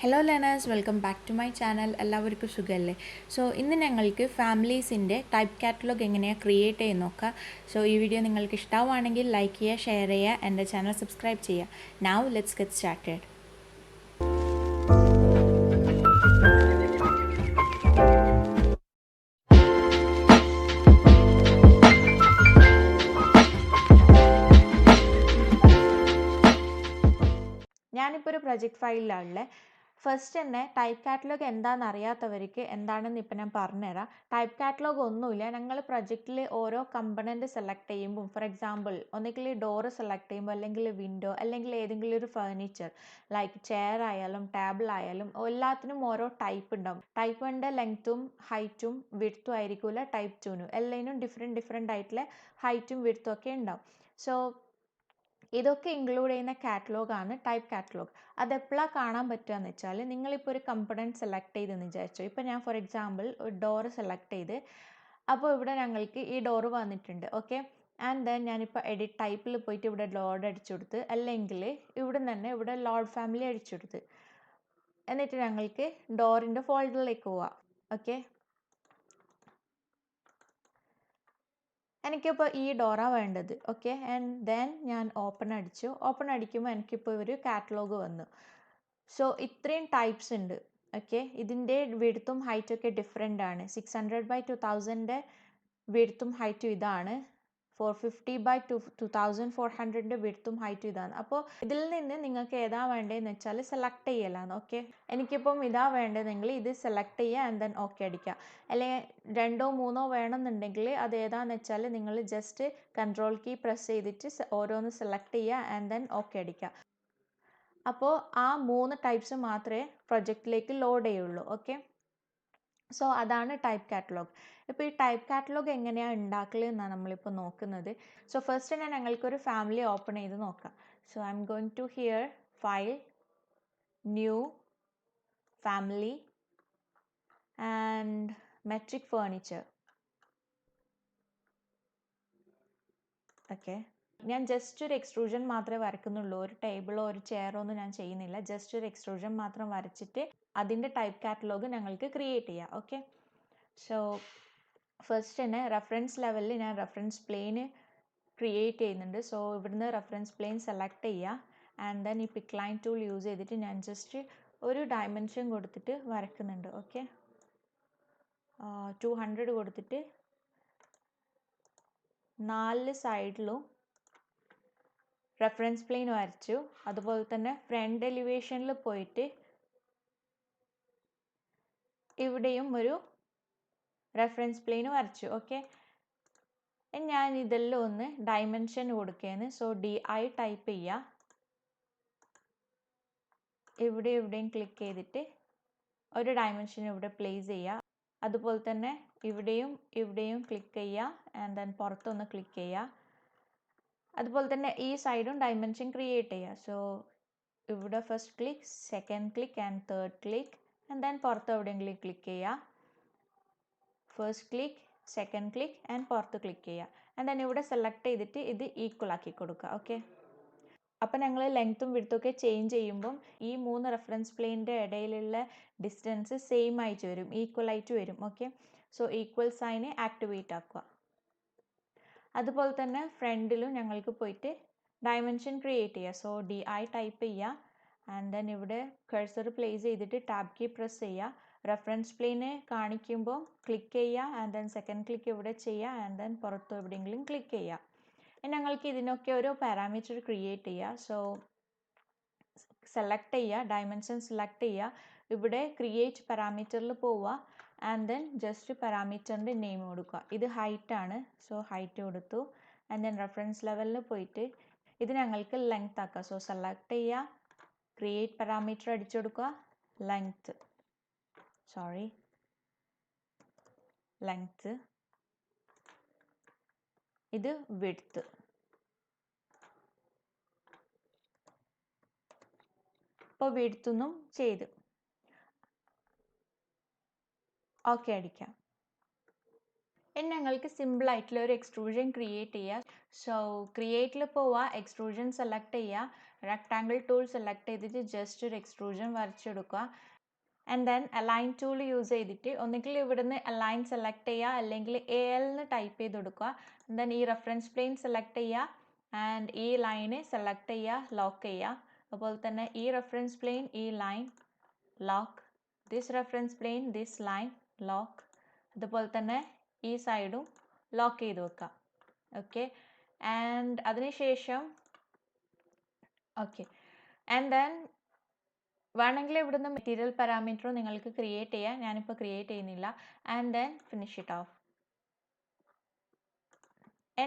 Hello learners, welcome back to my channel. എല്ലാവർക്കും സുഖമല്ലേ? So ഇന്ന് ഞങ്ങൾക്ക് ഫാമിലീസിൻ്റെ ടൈപ്പ് കാറ്റലോഗ് എങ്ങനെയാണ് ക്രിയേറ്റ് ചെയ്ത് നോക്കാം. സോ ഈ വീഡിയോ നിങ്ങൾക്ക് ഇഷ്ടമാണെങ്കിൽ ലൈക്ക് ചെയ്യുക, ഷെയർ ചെയ്യുക, എൻ്റെ ചാനൽ സബ്സ്ക്രൈബ് ചെയ്യുക. Now let's get started. ഞാനിപ്പോൾ ഒരു പ്രൊജക്റ്റ് ഫയലിലാണ്. ഫസ്റ്റ് തന്നെ ടൈപ്പ് കാറ്റലോഗ് എന്താണെന്ന് അറിയാത്തവർക്ക് എന്താണെന്ന് ഇപ്പം ഞാൻ പറഞ്ഞുതരാം. ടൈപ്പ് കാറ്റലോഗ് ഒന്നുമില്ല. ഞങ്ങൾ പ്രൊജക്റ്റിൽ ഓരോ കമ്പണൻറ്റ് സെലക്ട് ചെയ്യുമ്പോൾ, ഫോർ എക്സാമ്പിൾ ഒന്നുകിൽ ഡോറ് സെലക്ട് ചെയ്യുമ്പോൾ, അല്ലെങ്കിൽ വിൻഡോ, അല്ലെങ്കിൽ ഏതെങ്കിലും ഒരു ഫർണിച്ചർ ലൈക്ക് ചെയർ ആയാലും ടേബിൾ ആയാലും എല്ലാത്തിനും ഓരോ ടൈപ്പ് ഉണ്ടാവും. ടൈപ്പ് 1ൻ്റെ ലെങ്ത്തും ഹൈറ്റും വിഡ്ത്തും ആയിരിക്കില്ല ടൈപ്പ് 2നും. എല്ലാത്തിനും ഡിഫറെൻറ്റ് ആയിട്ടുള്ള ഹൈറ്റും വിഡ്ത്തും ഒക്കെ ഉണ്ടാവും. സോ ഇതൊക്കെ ഇൻക്ലൂഡ് ചെയ്യുന്ന കാറ്റലോഗാണ് ടൈപ്പ് കാറ്റലോഗ്. അതെപ്പോഴാണ് കാണാൻ പറ്റുകയെന്ന് വെച്ചാൽ, നിങ്ങളിപ്പോൾ ഒരു കമ്പണൻറ്റ് സെലക്ട് ചെയ്തെന്ന് വിചാരിച്ചു. ഇപ്പോൾ ഞാൻ ഫോർ എക്സാമ്പിൾ ഒരു ഡോറ് സെലക്ട് ചെയ്ത്, അപ്പോൾ ഇവിടെ ഞങ്ങൾക്ക് ഈ ഡോറ് വന്നിട്ടുണ്ട്. ഓക്കെ, ആൻഡ് ദെൻ ഞാനിപ്പോൾ എഡിറ്റ് ടൈപ്പിൽ പോയിട്ട് ഇവിടെ ലോഡ് അടിച്ചു കൊടുത്ത്, അല്ലെങ്കിൽ ഇവിടെ തന്നെ ഇവിടെ ലോഡ് ഫാമിലി അടിച്ചു കൊടുത്ത്, എന്നിട്ട് ഞങ്ങൾക്ക് ഡോറിൻ്റെ ഫോൾഡറിലേക്ക് പോവാം. ഓക്കെ, എനിക്കിപ്പോൾ ഈ ഡോറാണ് വേണ്ടത്. ഓക്കെ, ആൻഡ് ദെൻ ഞാൻ ഓപ്പൺ അടിച്ചു. ഓപ്പൺ അടിക്കുമ്പോൾ എനിക്കിപ്പോൾ ഒരു കാറ്റലോഗ് വന്നു. സോ ഇത്രയും ടൈപ്സ് ഉണ്ട്. ഓക്കെ, ഇതിൻ്റെ വിഡ്ത്തും ഹൈറ്റും ഒക്കെ ഡിഫറെൻ്റ് ആണ്. 600/2000 വിഡ്ത്തും ഹൈറ്റും ഇതാണ്. 450/2400 വിഡ്ത്തും ഹൈറ്റും ഇതാണ്. അപ്പോൾ ഇതിൽ നിന്ന് നിങ്ങൾക്ക് ഏതാ വേണ്ടതെന്ന് വെച്ചാൽ സെലക്ട് ചെയ്യലാണ്. ഓക്കെ, എനിക്കിപ്പം ഇതാ വേണ്ടതെങ്കിൽ ഇത് സെലക്ട് ചെയ്യുക, ആൻഡ് ദെൻ ഓക്കെ അടിക്കുക. അല്ലെങ്കിൽ 2 3 വേണമെന്നുണ്ടെങ്കിൽ അത് ഏതാണെന്ന് വെച്ചാൽ നിങ്ങൾ ജസ്റ്റ് കൺട്രോൾ കീ പ്രസ് ചെയ്തിട്ട് ഓരോന്ന് സെലക്ട് ചെയ്യുക, ആൻഡ് ദെൻ ഓക്കെ അടിക്കുക. അപ്പോൾ ആ 3 ടൈപ്സ് മാത്രമേ പ്രൊജക്റ്റിലേക്ക് ലോഡ് ചെയ്യുള്ളൂ. ഓക്കെ, സോ അതാണ് ടൈപ്പ് കാറ്റലോഗ്. ഇപ്പോൾ ഈ ടൈപ്പ് കാറ്റലോഗ് എങ്ങനെയാണ് ഉണ്ടാക്കൽ എന്നാണ് നമ്മളിപ്പോൾ നോക്കുന്നത്. സോ ഫസ്റ്റ് തന്നെ ഞങ്ങൾക്കൊരു ഫാമിലി ഓപ്പൺ ചെയ്ത് നോക്കാം. So I'm going to here file, new, family and metric furniture. Okay, ഞാൻ ജസ്റ്റ് ഒരു എക്സ്ട്രൂഷൻ മാത്രമേ വരയ്ക്കുന്നുള്ളൂ. ഒരു ടേബിളോ ഒരു ചെയറോ ഒന്നും ഞാൻ ചെയ്യുന്നില്ല. ജസ്റ്റ് ഒരു എക്സ്ട്രൂഷൻ മാത്രം വരച്ചിട്ട് അതിൻ്റെ ടൈപ്പ് കാറ്റലോഗ് ഞങ്ങൾക്ക് ക്രിയേറ്റ് ചെയ്യാം. ഓക്കെ, സോ ഫസ്റ്റ് തന്നെ റെഫറൻസ് ലെവലിൽ ഞാൻ റെഫറൻസ് പ്ലെയിൻ ക്രിയേറ്റ് ചെയ്യുന്നുണ്ട്. സോ ഇവിടുന്ന് റെഫറൻസ് പ്ലെയിൻ സെലക്ട് ചെയ്യുക, ആൻഡ് ദെൻ ഈ പിക്ക് ലൈൻ ടൂൾ യൂസ് ചെയ്തിട്ട് ഞാൻ ജസ്റ്റ് ഒരു ഡയമെൻഷൻ കൊടുത്തിട്ട് വരയ്ക്കുന്നുണ്ട്. ഓക്കെ, 200 കൊടുത്തിട്ട് 4 സൈഡിലും റെഫറൻസ് പ്ലെയിൻ വരച്ചു. അതുപോലെ തന്നെ ഫ്രണ്ട് എലിവേഷനിൽ പോയിട്ട് ഇവിടെയും ഒരു റെഫറൻസ് പ്ലെയിൻ വരച്ചു. ഓക്കെ, ഞാൻ ഇതെല്ലാം ഒന്ന് ഡയമെൻഷൻ കൊടുക്കുകയാണ്. സോ DI ടൈപ്പ് ചെയ്യുക, ഇവിടെയും ക്ലിക്ക് ചെയ്തിട്ട് ഒരു ഡയമെൻഷൻ ഇവിടെ പ്ലേസ് ചെയ്യുക. അതുപോലെ തന്നെ ഇവിടെയും ക്ലിക്ക് ചെയ്യുക, ആൻഡ് ദെൻ പുറത്തൊന്ന് ക്ലിക്ക് ചെയ്യുക. അതുപോലെ തന്നെ ഈ സൈഡും ഡയമെൻഷൻ ക്രിയേറ്റ് ചെയ്യുക. സോ ഇവിടെ first click, second click and third click, and then പുറത്ത് എവിടെയെങ്കിലും ക്ലിക്ക് ചെയ്യുക. First click, second click and പുറത്ത് ക്ലിക്ക് ചെയ്യുക, ആൻഡ് ദെൻ ഇവിടെ സെലക്ട് ചെയ്തിട്ട് ഇത് ഈക്വൽ ആക്കി കൊടുക്കുക. ഓക്കെ, അപ്പം ഞങ്ങൾ ലെങ്ത്തും വിഡ്ത്തും ഒക്കെ ചേഞ്ച് ചെയ്യുമ്പം ഈ 3 റെഫറൻസ് പ്ലെയിൻ്റെ ഇടയിലുള്ള ഡിസ്റ്റൻസ് സെയിം ആയിട്ട് വരും, ഈക്വൽ ആയിട്ട് വരും. Okay, so equal sign activate ആക്കുക. അതുപോലെ തന്നെ ഫ്രണ്ടിലും ഞങ്ങൾക്ക് പോയിട്ട് ഡയമെൻഷൻ ക്രിയേറ്റ് ചെയ്യുക. സോ DI ടൈപ്പ് ചെയ്യുക, ആൻഡ് ദെൻ ഇവിടെ കഴ്സർ പ്ലേസ് ചെയ്തിട്ട് ടാബ് കീ പ്രസ് ചെയ്യുക. റെഫറൻസ് പ്ലെയിന് കാണിക്കുമ്പോൾ ക്ലിക്ക് ചെയ്യുക, ആൻഡ് ദെൻ സെക്കൻഡ് ക്ലിക്ക് ഇവിടെ ചെയ്യുക, ആൻഡ് ദെൻ പുറത്ത് എവിടെയെങ്കിലും ക്ലിക്ക് ചെയ്യുക. ഞങ്ങൾക്ക് ഇതിനൊക്കെ ഒരു പാരാമീറ്റർ ക്രിയേറ്റ് ചെയ്യുക. സോ സെലക്ട് ചെയ്യുക, ഡയമെൻഷൻ സെലക്ട് ചെയ്യുക, ഇവിടെ ക്രിയേറ്റ് പാരാമീറ്ററിൽ പോവുക, ആൻഡ് ദെൻ ജസ്റ്റ് പാരാമീറ്ററിൻ്റെ നെയിം കൊടുക്കുക. ഇത് ഹൈറ്റ് ആണ്, സോ ഹൈറ്റ് കൊടുത്തു. ആൻഡ് ദെൻ റെഫറൻസ് ലെവലിൽ പോയിട്ട് ഇത് ഞങ്ങൾക്ക് ലെങ്ത് ആക്കുക. സോ സെലക്ട് ചെയ്യുക, ക്രിയേറ്റ് പാരാമീറ്റർ അടിച്ചു കൊടുക്കുക, ലെങ്ത് ഇത് വിഡ്ത്ത്. ഇപ്പോൾ വിഡ്ത്തൊന്നും ചെയ്ത് ഓക്കെ അടിക്കാം. ഇനി ഞങ്ങൾക്ക് സിമ്പിളായിട്ടുള്ള ഒരു എക്സ്ട്രൂഷൻ ക്രിയേറ്റ് ചെയ്യുക. സോ ക്രിയേറ്റിൽ പോവുക, എക്സ്ട്രൂഷൻ സെലക്ട് ചെയ്യുക, റെക്ടാങ്കിൾ ടൂൾ സെലക്ട് ചെയ്തിട്ട് ജസ്റ്റ് ഒരു എക്സ്ട്രൂഷൻ വരച്ചെടുക്കുക. And then align tool use ചെയ്തിട്ട് ഒന്നുകിൽ ഇവിടുന്ന് അലൈൻ സെലക്ട് ചെയ്യുക, അല്ലെങ്കിൽ AL എന്ന് ടൈപ്പ് ചെയ്ത് കൊടുക്കുക. ദെൻ ഈ റെഫറൻസ് പ്ലെയിൻ സെലക്ട് ചെയ്യുക ആൻഡ് ഈ ലൈന് സെലക്ട് ചെയ്യുക, ലോക്ക് ചെയ്യുക. അതുപോലെ തന്നെ ഈ റെഫറൻസ് പ്ലെയിൻ, ഈ line lock, this reference plain, this line lock. അതുപോലെ തന്നെ ഈ സൈഡും ലോക്ക് ചെയ്ത് വെക്കുക. ഓക്കെ, ആൻഡ് അതിനുശേഷം ഓക്കെ, ആൻഡ് ദെൻ വേണമെങ്കിൽ ഇവിടുന്ന് മെറ്റീരിയൽ പാരാമീറ്റർ നിങ്ങൾക്ക് ക്രിയേറ്റ് ചെയ്യാം. ഞാനിപ്പോൾ ക്രിയേറ്റ് ചെയ്യുന്നില്ല. And then finish it off.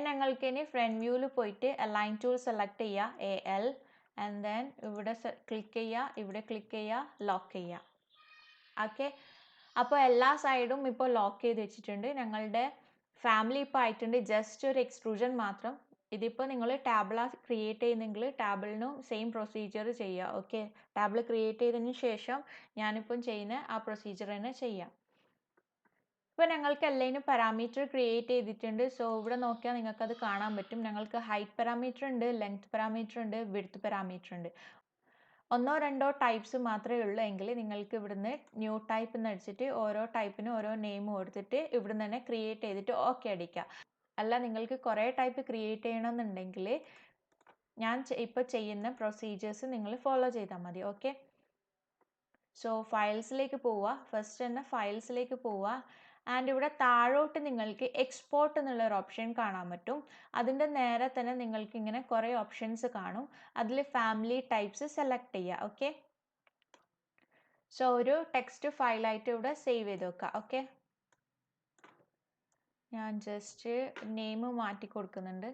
ഞങ്ങൾക്ക് ഇനി ഫ്രണ്ട് വ്യൂവിൽ പോയിട്ട് അലൈൻ ടൂൾ സെലക്ട് ചെയ്യുക, AL, ആൻഡ് ദെൻ ഇവിടെ ക്ലിക്ക് ചെയ്യുക, ഇവിടെ ക്ലിക്ക് ചെയ്യുക, ലോക്ക് ചെയ്യുക. ഓക്കെ, അപ്പോൾ എല്ലാ സൈഡും ഇപ്പോൾ ലോക്ക് ചെയ്ത് വെച്ചിട്ടുണ്ട്. ഞങ്ങളുടെ ഫാമിലി ഇപ്പോൾ ആയിട്ടുണ്ട്. ജസ്റ്റ് ഒരു എക്സ്ട്രൂഷൻ മാത്രം. ഇതിപ്പോൾ നിങ്ങൾ ടാബിള ക്രിയേറ്റ് ചെയ്യുന്നെങ്കിൽ ടാബിളിനും സെയിം പ്രൊസീജിയർ ചെയ്യുക. ഓക്കെ, ടാബിൾ ക്രിയേറ്റ് ചെയ്തതിന് ശേഷം ഞാനിപ്പം ചെയ്യുന്ന ആ പ്രൊസീജിയർ തന്നെ ചെയ്യാം. ഇപ്പോൾ ഞങ്ങൾക്ക് എല്ലാത്തിനും പാരാമീറ്റർ ക്രിയേറ്റ് ചെയ്തിട്ടുണ്ട്. സോ ഇവിടെ നോക്കിയാൽ നിങ്ങൾക്കത് കാണാൻ പറ്റും. ഞങ്ങൾക്ക് ഹൈറ്റ് പാരാമീറ്റർ ഉണ്ട്, ലെങ്ത് പാരാമീറ്റർ ഉണ്ട്, വിഡ്ത്ത് പാരാമീറ്റർ ഉണ്ട്. ഒന്നോ രണ്ടോ ടൈപ്സ് മാത്രമേ ഉള്ളൂ എങ്കിൽ നിങ്ങൾക്ക് ഇവിടുന്ന് ന്യൂ ടൈപ്പ് എന്ന് അടിച്ചിട്ട് ഓരോ ടൈപ്പിനും ഓരോ നെയിം കൊടുത്തിട്ട് ഇവിടുന്ന് തന്നെ ക്രിയേറ്റ് ചെയ്തിട്ട് ഓക്കെ അടിക്കുക. അല്ല നിങ്ങൾക്ക് കുറേ ടൈപ്പ് ക്രിയേറ്റ് ചെയ്യണമെന്നുണ്ടെങ്കിൽ ഞാൻ ഇപ്പോൾ ചെയ്യുന്ന പ്രൊസീജിയേഴ്സ് നിങ്ങൾ ഫോളോ ചെയ്താൽ മതി. ഓക്കെ, സോ ഫയൽസിലേക്ക് പോവുക. ഫസ്റ്റ് തന്നെ ഫയൽസിലേക്ക് പോവുക. ആൻഡ് ഇവിടെ താഴോട്ട് നിങ്ങൾക്ക് എക്സ്പോർട്ട് എന്നുള്ളൊരു ഓപ്ഷൻ കാണാൻ പറ്റും. അതിൻ്റെ നേരെ തന്നെ നിങ്ങൾക്ക് ഇങ്ങനെ കുറേ ഓപ്ഷൻസ് കാണും. അതിൽ ഫാമിലി ടൈപ്സ് സെലക്ട് ചെയ്യുക. ഓക്കെ, സോ ഒരു ടെക്സ്റ്റ് ഫയലായിട്ട് ഇവിടെ സേവ് ചെയ്ത് വെക്കുക. ഓക്കെ, ഞാൻ ജസ്റ്റ് നെയിം മാറ്റി കൊടുക്കുന്നുണ്ട്.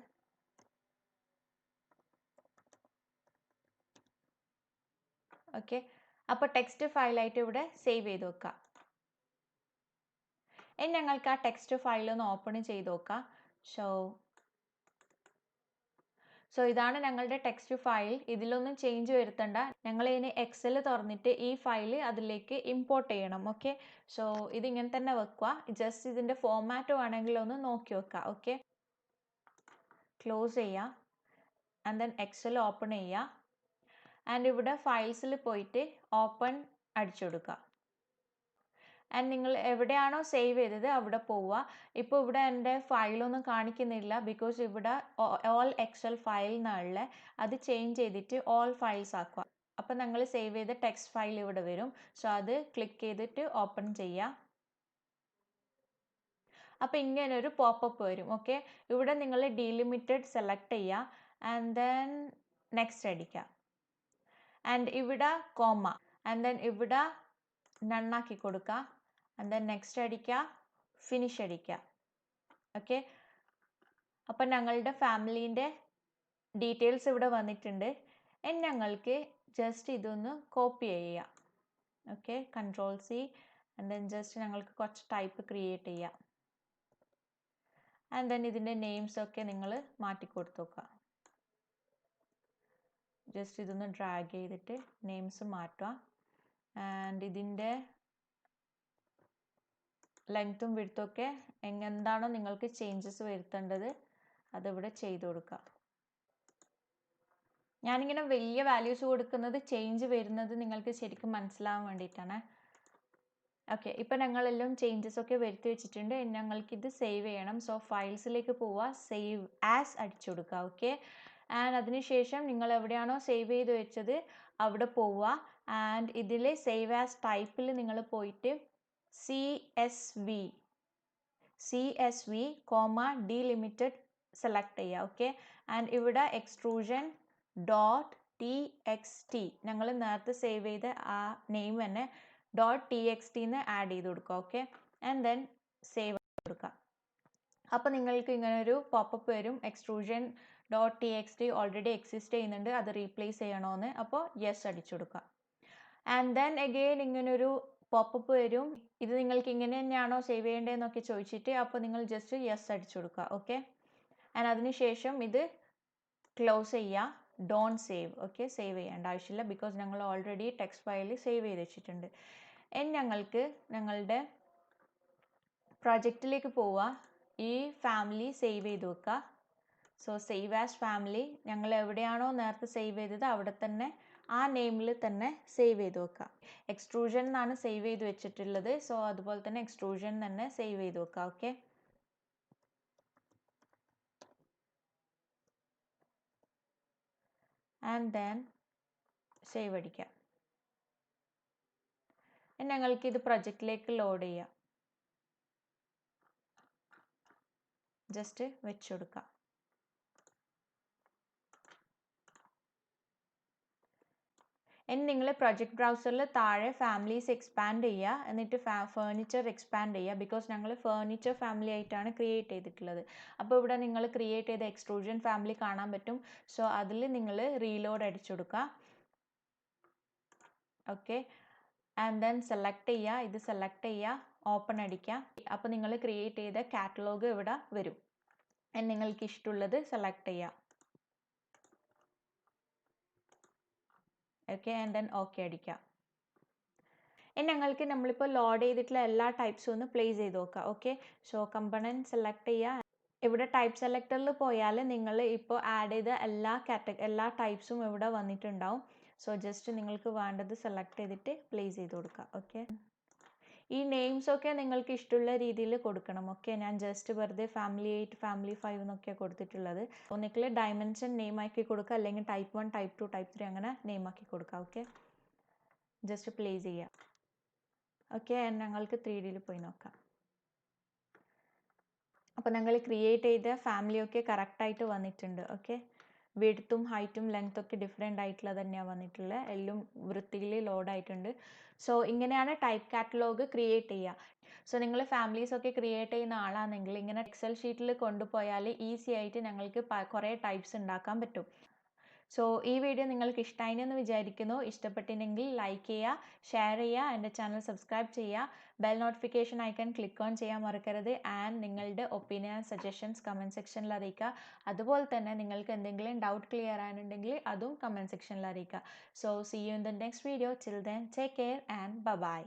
ഓക്കെ, അപ്പോൾ ടെക്സ്റ്റ് ഫയലായിട്ട് ഇവിടെ സേവ് ചെയ്ത് വെക്കുക. ഇനി ഞങ്ങൾക്ക് ആ ടെക്സ്റ്റ് ഫയൽ ഒന്ന് ഓപ്പൺ ചെയ്ത് നോക്കാം. സോ ഇതാണ് ഞങ്ങളുടെ ടെക്സ്റ്റ് ഫയൽ. ഇതിലൊന്നും ചേഞ്ച് വരുത്തണ്ട. ഞങ്ങൾ ഇനി എക്സൽ തുറന്നിട്ട് ഈ ഫയൽ അതിലേക്ക് ഇമ്പോർട്ട് ചെയ്യണം. ഓക്കെ, സോ ഇതിങ്ങനെ തന്നെ വെക്കുക. ജസ്റ്റ് ഇതിൻ്റെ ഫോർമാറ്റ് വേണമെങ്കിൽ ഒന്ന് നോക്കി വെക്കുക. ഓക്കെ, ക്ലോസ് ചെയ്യുക ആൻഡ് ദെൻ എക്സൽ ഓപ്പൺ ചെയ്യുക. ആൻഡ് ഇവിടെ ഫയൽസിൽ പോയിട്ട് ഓപ്പൺ അടിച്ചു കൊടുക്കുക. ആൻഡ് നിങ്ങൾ എവിടെയാണോ സേവ് ചെയ്തത് അവിടെ പോവുക. ഇപ്പോൾ ഇവിടെ എൻ്റെ ഫയലൊന്നും കാണിക്കുന്നില്ല, ബിക്കോസ് ഇവിടെ ഓൾ എക്സൽ ഫയൽ എന്നുള്ള അത് ചേഞ്ച് ചെയ്തിട്ട് ഓൾ ഫയൽസ് ആക്കുക. അപ്പോൾ നിങ്ങൾ സേവ് ചെയ്ത ടെക്സ്റ്റ് ഫയൽ ഇവിടെ വരും. സോ അത് ക്ലിക്ക് ചെയ്തിട്ട് ഓപ്പൺ ചെയ്യുക. അപ്പോൾ ഇങ്ങനെ ഒരു പോപ്പപ്പ് വരും. ഓക്കെ, ഇവിടെ നിങ്ങൾ ഡീലിമിറ്റഡ് സെലക്ട് ചെയ്യുക ആൻഡ് ദെൻ നെക്സ്റ്റ് അടിക്കുക. ആൻഡ് ഇവിടെ കോമ, ആൻഡ് ദെൻ ഇവിടെ നണ്ണാക്കി കൊടുക്കുക. ആൻഡ് ദെൻ നെക്സ്റ്റ് അടിക്കുക, ഫിനിഷ് അടിക്കുക. ഓക്കെ, അപ്പം ഞങ്ങളുടെ ഫാമിലീൻ്റെ ഡീറ്റെയിൽസ് ഇവിടെ വന്നിട്ടുണ്ട്. ഇനി ഞങ്ങൾക്ക് ജസ്റ്റ് ഇതൊന്ന് കോപ്പി ചെയ്യാം. Okay, Ctrl+C and then just ഞങ്ങൾക്ക് കുറച്ച് ടൈപ്പ് ക്രിയേറ്റ് ചെയ്യാം. ആൻഡ് ദെൻ ഇതിൻ്റെ നെയിംസ് ഒക്കെ നിങ്ങൾ മാറ്റി കൊടുത്തു നോക്കുക. ജസ്റ്റ് ഇതൊന്ന് ഡ്രാഗ് ചെയ്തിട്ട് നെയിംസ് മാറ്റുക. ആൻഡ് ഇതിൻ്റെ ലെങ്ത്തും വിഡ്ത്തും ഒക്കെ എന്താണോ നിങ്ങൾക്ക് ചേഞ്ചസ് വരുത്തേണ്ടത് അതിവിടെ ചെയ്ത് കൊടുക്കുക. ഞാനിങ്ങനെ വലിയ വാല്യൂസ് കൊടുക്കുന്നത് ചേഞ്ച് വരുന്നത് നിങ്ങൾക്ക് ശരിക്കും മനസ്സിലാവാൻ വേണ്ടിയിട്ടാണ്. ഓക്കെ, ഇപ്പം ഞങ്ങളെല്ലാം ചേഞ്ചസ് ഒക്കെ വരുത്തി വെച്ചിട്ടുണ്ട്. ഞങ്ങൾക്കിത് സേവ് ചെയ്യണം. സോ ഫയൽസിലേക്ക് പോവുക, സേവ് ആസ് അടിച്ചു കൊടുക്കുക. ഓക്കെ, ആൻഡ് അതിനുശേഷം നിങ്ങൾ എവിടെയാണോ സേവ് ചെയ്ത് വെച്ചത് അവിടെ പോവുക. ആൻഡ് ഇതിൽ സേവ് ആസ് ടൈപ്പിൽ നിങ്ങൾ പോയിട്ട് CSV, ഡീലിമിറ്റഡ് സെലക്ട് ചെയ്യുക. ഓക്കെ, ആൻഡ് ഇവിടെ എക്സ്ട്രൂഷൻ .txt ഞങ്ങൾ നേരത്തെ സേവ് ചെയ്ത ആ നെയിം തന്നെ .txt എന്ന് ആഡ് ചെയ്ത് കൊടുക്കുക. ഓക്കെ, ആൻഡ് ദെൻ സേവ് കൊടുക്കുക. അപ്പോൾ നിങ്ങൾക്ക് ഇങ്ങനെ ഒരു പോപ്പപ്പ് വരും. എക്സ്ട്രൂഷൻ .txt ഓൾറെഡി എക്സിസ്റ്റ് ചെയ്യുന്നുണ്ട്, അത് റീപ്ലേസ് ചെയ്യണമെന്ന്. അപ്പോൾ യെസ് അടിച്ചു കൊടുക്കുക. ആൻഡ് ദെൻ അഗെയിൻ ഇങ്ങനൊരു പോപ്പപ്പ് വരും. ഇത് നിങ്ങൾക്ക് ഇങ്ങനെ തന്നെയാണോ സേവ് ചെയ്യേണ്ടതെന്നൊക്കെ ചോദിച്ചിട്ട് അപ്പോൾ നിങ്ങൾ ജസ്റ്റ് യെസ് അടിച്ചു കൊടുക്കുക. ഓക്കെ, ആൻഡ് അതിനുശേഷം ഇത് ക്ലോസ് ചെയ്യുക. Don't save. ഓക്കെ, സേവ് ചെയ്യേണ്ട ആവശ്യമില്ല, ബിക്കോസ് ഞങ്ങൾ ഓൾറെഡി ടെക്സ്റ്റ് ഫയൽ സേവ് ചെയ്ത് വെച്ചിട്ടുണ്ട്. ഇനി ഞങ്ങൾക്ക് ഞങ്ങളുടെ പ്രൊജക്റ്റിലേക്ക് പോവുക. ഈ ഫാമിലി സേവ് ചെയ്ത് വെക്കുക. സോ സേവ് ആസ് ഫാമിലി ഞങ്ങൾ എവിടെയാണോ നേരത്തെ സേവ് ചെയ്തത് അവിടെ തന്നെ ആ നെയിമിൽ തന്നെ സേവ് ചെയ്ത് വെക്കുക. എക്സ്ട്രൂഷൻ എന്നാണ് സേവ് ചെയ്ത് വെച്ചിട്ടുള്ളത്. സോ അതുപോലെ തന്നെ എക്സ്ട്രൂഷൻ തന്നെ സേവ് ചെയ്ത് വെക്കുക. ഓക്കെ, ആൻഡ് ദെൻ സേവ് അടിക്കാം. ഞങ്ങൾക്ക് ഇത് പ്രൊജക്റ്റിലേക്ക് ലോഡ് ചെയ്യാം. ജസ്റ്റ് വെച്ച് കൊടുക്കാം. ഇനി നിങ്ങൾ പ്രൊജക്റ്റ് ബ്രൗസറിൽ താഴെ ഫാമിലീസ് എക്സ്പാൻഡ് ചെയ്യുക, എന്നിട്ട് ഫേർണിച്ചർ എക്സ്പാൻഡ് ചെയ്യുക. ബിക്കോസ് ഞങ്ങൾ ഫേർണിച്ചർ ഫാമിലി ആയിട്ടാണ് ക്രിയേറ്റ് ചെയ്തിട്ടുള്ളത്. അപ്പോൾ ഇവിടെ നിങ്ങൾ ക്രിയേറ്റ് ചെയ്ത എക്സ്ട്രൂഷൻ ഫാമിലി കാണാൻ പറ്റും. സോ അതിൽ നിങ്ങൾ റീലോഡ് അടിച്ചു കൊടുക്കുക. ഓക്കെ, ആൻഡ് ദെൻ സെലക്ട് ചെയ്യുക. ഇത് സെലക്ട് ചെയ്യുക, ഓപ്പൺ അടിക്കുക. അപ്പോൾ നിങ്ങൾ ക്രിയേറ്റ് ചെയ്ത കാറ്റലോഗ് ഇവിടെ വരും. നിങ്ങൾക്ക് ഇഷ്ടമുള്ളത് സെലക്ട് ചെയ്യുക. ഓക്കെ, ആൻഡ് ദെൻ ഓക്കെ അടിക്കുക. ഇനി ഞങ്ങൾക്ക് നമ്മളിപ്പോൾ ലോഡ് ചെയ്തിട്ടുള്ള എല്ലാ ടൈപ്സും ഒന്ന് പ്ലേസ് ചെയ്ത് നോക്കാം. ഓക്കെ, സോ കമ്പണൻറ്റ് സെലക്ട് ചെയ്യുക. ഇവിടെ ടൈപ്പ് സെലക്ടറിൽ പോയാൽ നിങ്ങൾ ഇപ്പോൾ ആഡ് ചെയ്ത എല്ലാ ടൈപ്സും ഇവിടെ വന്നിട്ടുണ്ടാവും. സോ ജസ്റ്റ് നിങ്ങൾക്ക് വേണ്ടത് സെലക്ട് ചെയ്തിട്ട് പ്ലേസ് ചെയ്ത് കൊടുക്കുക. ഓക്കെ, ഈ നെയിംസൊക്കെ നിങ്ങൾക്ക് ഇഷ്ടമുള്ള രീതിയിൽ കൊടുക്കണം. ഓക്കെ, ഞാൻ ജസ്റ്റ് വെറുതെ ഫാമിലി 8 ഫാമിലി 5 എന്നൊക്കെ കൊടുത്തിട്ടുള്ളത്. ഒന്നിക്കിൽ ഡയമെൻഷൻ നെയിം ആക്കി കൊടുക്കുക, അല്ലെങ്കിൽ ടൈപ്പ് 1 ടൈപ്പ് 2 ടൈപ്പ് 3 അങ്ങനെ നെയിം ആക്കി കൊടുക്കുക. ഓക്കെ, ജസ്റ്റ് പ്ലേസ് ചെയ്യുക. ഓക്കെ, ഞങ്ങൾക്ക് 3Dയിൽ പോയി നോക്കാം. അപ്പോൾ ഞങ്ങൾ ക്രിയേറ്റ് ചെയ്ത ഫാമിലിയൊക്കെ കറക്റ്റായിട്ട് വന്നിട്ടുണ്ട്. ഓക്കെ, വിഡ്ത്തും ഹൈറ്റും ലെങ്ത്തൊക്കെ ഡിഫറെൻ്റ് ആയിട്ടുള്ളത് തന്നെയാണ് വന്നിട്ടുള്ളത്. എല്ലാം വൃത്തിയിൽ ലോഡ് ആയിട്ടുണ്ട്. സോ ഇങ്ങനെയാണ് ടൈപ്പ് കാറ്റലോഗ് ക്രിയേറ്റ് ചെയ്യുക. സോ നിങ്ങൾ ഫാമിലീസൊക്കെ ക്രിയേറ്റ് ചെയ്യുന്ന ആളാണെങ്കിൽ ഇങ്ങനെ എക്സൽ ഷീറ്റിൽ കൊണ്ടുപോയാൽ ഈസി ആയിട്ട് ഞങ്ങൾക്ക് കുറേ ടൈപ്സ് ഉണ്ടാക്കാൻ പറ്റും. സോ ഈ വീഡിയോ നിങ്ങൾക്ക് ഇഷ്ടമായി എന്ന് വിചാരിക്കുന്നു. ഇഷ്ടപ്പെട്ടിട്ടുണ്ടെങ്കിൽ ലൈക്ക് ചെയ്യുക, ഷെയർ ചെയ്യുക, എൻ്റെ ചാനൽ സബ്സ്ക്രൈബ് ചെയ്യുക, bell notification icon click on ചെയ്യാൻ മറക്കരുത്. ആൻഡ് നിങ്ങളുടെ ഒപ്പീനിയൻ സജഷൻസ് കമൻറ്റ് സെക്ഷനിൽ അറിയിക്കുക. അതുപോലെ തന്നെ നിങ്ങൾക്ക് എന്തെങ്കിലും ഡൗട്ട് ക്ലിയർ ആണെന്നുണ്ടെങ്കിൽ അതും കമൻറ്റ് സെക്ഷനിൽ അറിയിക്കുക. So see you in the next video. Till then take care and by.